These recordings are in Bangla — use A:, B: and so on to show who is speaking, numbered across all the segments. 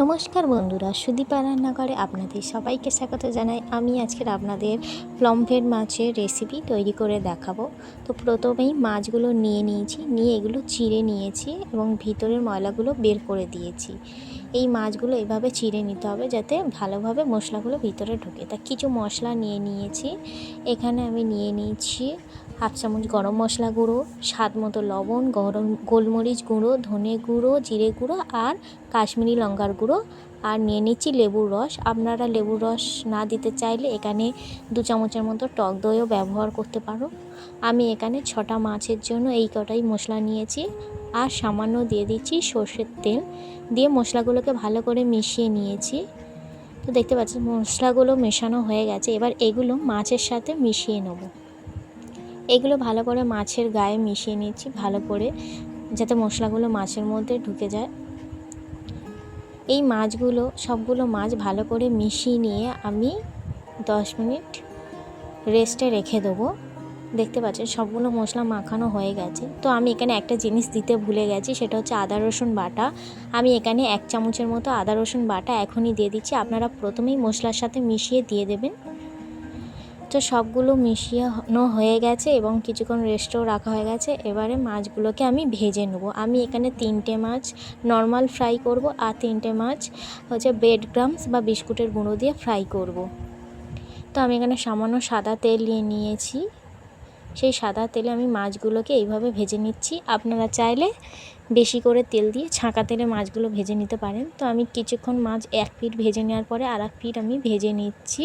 A: নমস্কার বন্ধুরা, সুদীপা রান্নাঘরে আপনাদের সবাইকে স্বাগত জানাই। আমি আজকের আপনাদের প্লমফ্রেট মাছের রেসিপি তৈরি করে দেখাবো। তো প্রথমেই মাছগুলো নিয়ে এগুলো চিড়ে নিয়েছি এবং ভিতরের ময়লাগুলো বের করে দিয়েছি। এই মাছগুলো এভাবে চিড়ে নিতে হবে যাতে ভালোভাবে মশলাগুলো ভিতরে ঢোকে। তা কিছু মশলা নিয়েছি। এখানে আমি নিয়েছি হাফ চামচ গরম মশলা গুঁড়ো, স্বাদ মতো লবণ, গোলমরিচ গুঁড়ো, ধনে গুঁড়ো, জিরে গুঁড়ো আর কাশ্মীরি লঙ্কার গুঁড়ো, আর নিয়ে নিচ্ছি লেবুর রস। আপনারা লেবুর রস না দিতে চাইলে এখানে 2 চামচের মতো টক দইও ব্যবহার করতে পারো। আমি এখানে 6টা মাছের জন্য এই কটাই মশলা নিয়েছি। আর সামান্য দিয়ে দিচ্ছি সর্ষের তেল, দিয়ে মশলাগুলোকে ভালো করে মিশিয়ে নিয়েছি। তো দেখতে পাচ্ছেন মশলাগুলো মেশানো হয়ে গেছে। এবার এগুলো মাছের সাথে মিশিয়ে নেব। এগুলো ভালো করে মাছের গায়ে মিশিয়ে নিচ্ছি, ভালো করে যাতে মশলাগুলো মাছের মধ্যে ঢুকে যায়। এই মাছগুলো সবগুলো মাছ ভালো করে মিশিয়ে নিয়ে আমি 10 মিনিট রেস্টে রেখে দেবো। দেখতে পাচ্ছেন সবগুলো মশলা মাখানো হয়ে গেছে। তো আমি এখানে একটা জিনিস দিতে ভুলে গেছি, সেটা হচ্ছে আদা রসুন বাটা। আমি এখানে 1 চামচের মতো আদা রসুন বাটা এখনই দিয়ে দিচ্ছি। আপনারা প্রথমেই মশলার সাথে মিশিয়ে দিয়ে দেবেন। তো সবগুলো মিশিয়ে হয়ে গেছে এবং কিছুক্ষণ রেস্টও রাখা হয়ে গেছে। এবারে মাছগুলোকে আমি ভেজে নেব। আমি এখানে 3টে মাছ নর্মাল ফ্রাই করব আর 3টে মাছ হচ্ছে ব্রেড ক্রাম্বস বা বিস্কুটের গুঁড়ো দিয়ে ফ্রাই করব। তো আমি এখানে সামান্য সাদা তেল নিয়েছি। সেই সাদা তেলে আমি মাছগুলোকে এইভাবে ভেজে নিচ্ছি। আপনারা চাইলে বেশি করে তেল দিয়ে ছাঁকা তেলে মাছগুলো ভেজে নিতে পারেন। তো আমি কিছুক্ষণ মাছ এক পিঠ ভেজে নেওয়ার পরে আর এক পিঠ আমি ভেজে নিচ্ছি।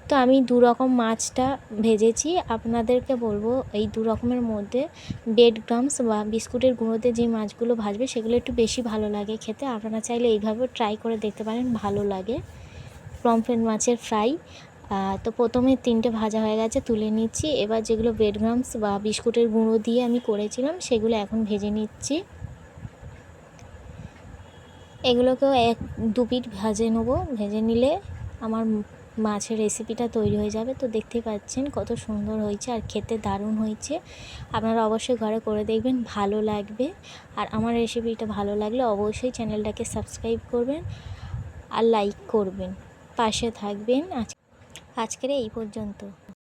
A: তো আমি 2 রকম মাছটা ভেজেছি। আপনাদেরকে বলবো এই 2 রকমের মধ্যে ব্রেড ক্রাম্বস বা বিস্কুটের গুঁড়োতে যে মাছগুলো ভাজবে সেগুলো একটু বেশি ভালো লাগে খেতে। আপনারা চাইলে এইভাবে ট্রাই করে দেখতে পারেন, ভালো লাগে পমফ্রেট মাছের ফ্রাই। তো প্রথমে 3টে ভাজা হয়ে গেছে, তুলে নিচ্ছি। এবার যেগুলো ব্রেড ক্রাম্বস বা বিস্কুটের গুঁড়ো দিয়ে আমি করেছিলাম সেগুলো এখন ভেজে নিচ্ছি। এগুলোকেও 1-2 পিঠ ভেজে নেবো। ভেজে নিলে আমার মাছের রেসিপিটা তৈরি হয়ে যাবে। তো দেখতেই পাচ্ছেন কত সুন্দর হয়েছে আর খেতে দারুণ হয়েছে। আপনারা অবশ্যই ঘরে করে দেখবেন, ভালো লাগবে। আর আমার রেসিপিটা ভালো লাগলে অবশ্যই চ্যানেলটাকে সাবস্ক্রাইব করবেন আর লাইক করবেন, পাশে থাকবেন। আজকের এই পর্যন্ত।